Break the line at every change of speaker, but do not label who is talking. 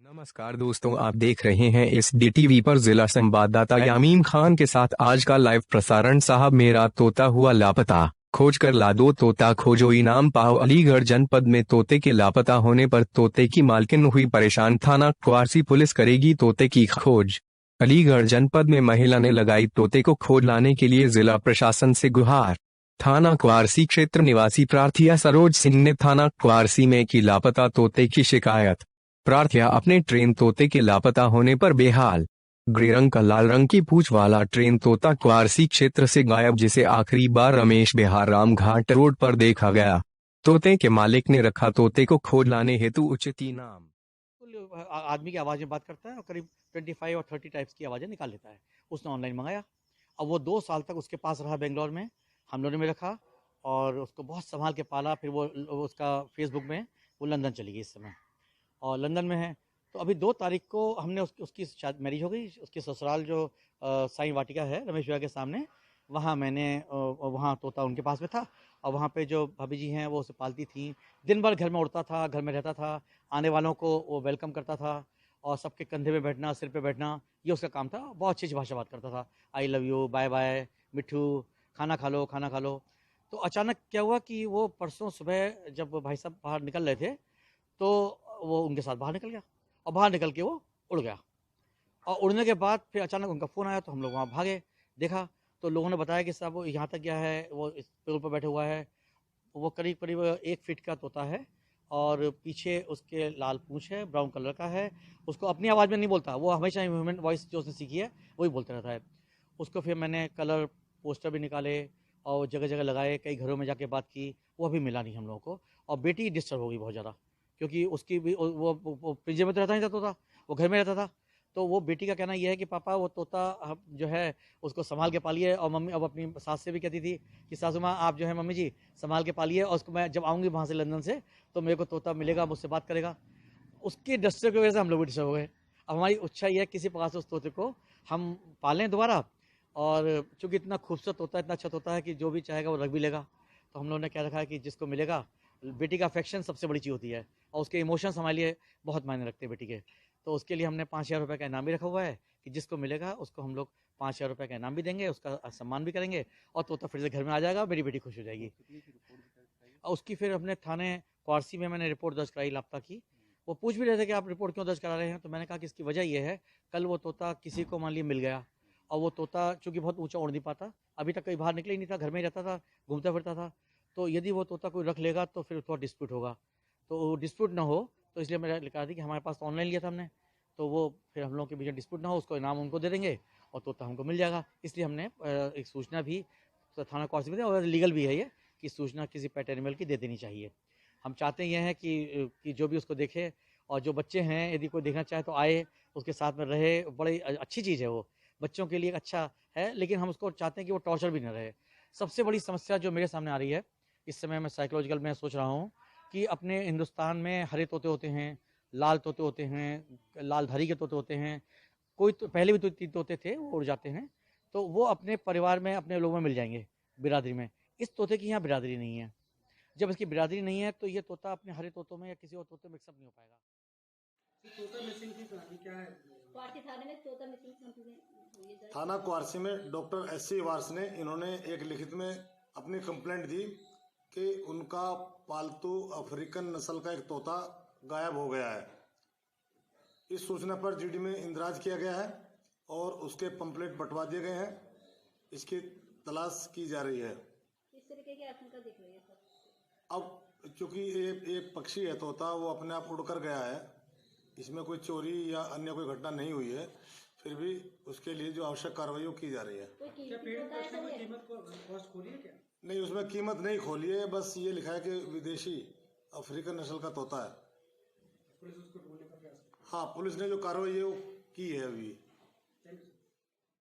नमस्कार दोस्तों, आप देख रहे हैं SDTV पर जिला संवाददाता यामीम खान के साथ आज का लाइव प्रसारण। साहब मेरा तोता हुआ लापता, खोज कर ला दो तोता, खोजो इनाम पाओ। अलीगढ़ जनपद में तोते के लापता होने पर तोते की मालकिन हुई परेशान, थाना क्वारसी पुलिस करेगी तोते की खोज। अलीगढ़ जनपद में महिला ने लगाई तोते को खोज लाने के लिए जिला प्रशासन से गुहार। थाना क्वारसी क्षेत्र निवासी प्रार्थिया सरोज सिंह ने थाना क्वारसी में की लापता तोते की शिकायत। प्रार्थिया अपने ट्रेन तोते के लापता होने पर बेहाल। ग्रे रंग का लाल रंग की पूंछ वाला ट्रेन तोता क्वारसी क्षेत्र से गायब, जिसे आखिरी बार रमेश बिहार राम घाट रोड पर देखा गया। तोते के मालिक ने रखा तोते को खोज लाने हेतु उचित इनाम।
आदमी की आवाज़ में बात करता है और करीब 25 और 30 टाइप्स की आवाज़ें निकाल लेता है। उसने ऑनलाइन मंगाया। अब वो 2 साल तक उसके पास रहा बेंगलोर में, हम लोगों ने भी रखा और उसको बहुत संभाल के पाला। फिर वो उसका फेसबुक में वो लंदन चली गई इस समय और लंदन में है। तो अभी 2 तारीख को हमने उसकी शायद मैरिज हो गई। उसकी ससुराल जो साईं वाटिका है रमेश भैया के सामने, वहाँ मैंने वहाँ तोता उनके पास में था और वहाँ पे जो भाभी जी हैं वो उसे पालती थी। दिन भर घर में उड़ता था, घर में रहता था, आने वालों को वो वेलकम करता था और सबके कंधे पे बैठना, सिर पे बैठना, ये उसका काम था। बहुत अच्छी भाषा बात करता था, I love you, bye bye, Mitthu, खाना खा लो, खाना खा लो। तो अचानक क्या हुआ कि वो परसों सुबह जब भाई साहब बाहर निकल रहे थे तो वो उनके साथ बाहर निकल गया और बाहर निकल के वो उड़ गया। और उड़ने के बाद फिर अचानक उनका फ़ोन आया तो हम लोग वहाँ भागे, देखा तो लोगों ने बताया कि साहब वो यहाँ तक गया है, वो इस पेड़ पर बैठा हुआ है। वो करीब करीब 1 फीट का तोता है और पीछे उसके लाल पूँछ है, ब्राउन कलर का है। उसको अपनी आवाज़ में नहीं बोलता, वो हमेशा ह्यूमन वॉइस जो उसने सीखी है वही बोलता रहता है। उसको फिर मैंने कलर पोस्टर भी निकाले और जगह जगह लगाए, कई घरों में जाके बात की, वो अभी मिला नहीं हम लोगों को। और बेटी डिस्टर्ब हो गई बहुत ज़्यादा, क्योंकि उसकी भी वो पिंजरे में तो रहता नहीं था तोता, वो घर में रहता था। तो वो बेटी का कहना ये है कि पापा वो तोता जो है उसको संभाल के पालिए। और मम्मी अब अपनी सास से भी कहती थी कि सासू माँ आप जो है मम्मी जी संभाल के पालिए, और उसको मैं जब आऊँगी वहाँ से लंदन से तो मेरे को तोता मिलेगा, मुझसे बात करेगा। उसकी डिस्टर्ब की वजह से हम लोग भी डिस्टर्ब हो गए। अब हमारी इच्छा ये है किसी प्रकार से उस तोते को हम पालें दोबारा, और चूँकि इतना खूबसूरत होता है, इतना अच्छा तोता है कि जो भी चाहेगा वो रख भी लेगा। तो हम लोगों ने कह रखा है कि जिसको मिलेगा, बेटी का अफेक्शन सबसे बड़ी चीज़ होती है और उसके इमोशंस हमारे लिए बहुत मायने रखते हैं बेटी के। तो उसके लिए हमने 5,000 रुपये का इनाम भी रखा हुआ है कि जिसको मिलेगा उसको हम लोग 5,000 रुपये का इनाम भी देंगे, उसका सम्मान भी करेंगे और तोता फिर से घर में आ जाएगा, मेरी बेटी खुश हो जाएगी। और उसकी फिर अपने थाने क्वारसी में मैंने रिपोर्ट दर्ज कराई लापता की। वो पूछ भी रहे थे कि आप रिपोर्ट क्यों दर्ज करा रहे हैं, तो मैंने कहा कि इसकी वजह ये है, कल वो तोता किसी को मान लिया मिल गया और वो तोता चूँकि बहुत ऊँचा उड़ नहीं पाता, अभी तक कहीं बाहर निकले ही नहीं था, घर में ही रहता था, घूमता फिरता था। तो यदि वो तोता कोई रख लेगा तो फिर थोड़ा डिस्प्यूट होगा, तो डिस्प्यूट ना हो तो इसलिए मैंने लिखा दी कि हमारे पास तो ऑनलाइन लिया था हमने, तो वो फिर हम लोगों के बीच में डिस्प्यूट ना हो, उसको इनाम उनको दे देंगे और तोता हमको मिल जाएगा। इसलिए हमने एक सूचना भी तो थाना क्वारसी में दी और लीगल भी है ये कि सूचना किसी पेट एनिमल की दे देनी चाहिए। हम चाहते ये हैं कि जो भी उसको देखे और जो बच्चे हैं यदि कोई देखना चाहे तो आए, उसके साथ में रहे, बड़ी अच्छी चीज़ है वो, बच्चों के लिए अच्छा है, लेकिन हम उसको चाहते हैं कि वो टॉर्चर भी ना रहे। सबसे बड़ी समस्या जो मेरे सामने आ रही है इस समय, मैं साइकोलॉजिकल में सोच रहा हूँ कि अपने हिंदुस्तान में हरे तोते होते हैं, लाल तोते होते हैं, लाल धारी के तोते होते हैं, कोई तो पहले भी तो 3 तोते थे वो उड़ जाते हैं, तो वो अपने परिवार में अपने लोगों में मिल जाएंगे, बिरादरी में। इस तोते की यहाँ बिरादरी नहीं है। जब इसकी बिरादरी नहीं है तो ये तोता अपने हरे तोतों में या किसी और तोते में मिक्सअप नहीं हो पाएगा।
तोता मिसिंग की कहानी क्या है?
क्वारसी थाने में तोता मिसिंग कंप्लेंट
थाना क्वारसी में डॉक्टर SC वार्स ने इन्होंने एक लिखित में अपनी कंप्लेंट दी कि उनका पालतू अफ्रीकन नस्ल का एक तोता गायब हो गया है। इस सूचना पर GD में इंदराज किया गया है और उसके पंपलेट बंटवा दिए गए हैं। इसकी तलाश की जा रही है।
इस तरीके की आशंका दिख रही है सर।
अब चूंकि ये पक्षी है तोता, वो अपने आप उड़कर गया है, इसमें कोई चोरी या अन्य कोई घटना नहीं हुई है, फिर भी उसके लिए जो आवश्यक कार्रवाई की जा रही है। नहीं, उसमें कीमत नहीं खोली है, बस ये लिखा है कि विदेशी अफ्रीकन नस्ल का तोता है। हाँ, पुलिस ने जो कार्रवाई है वो की है अभी।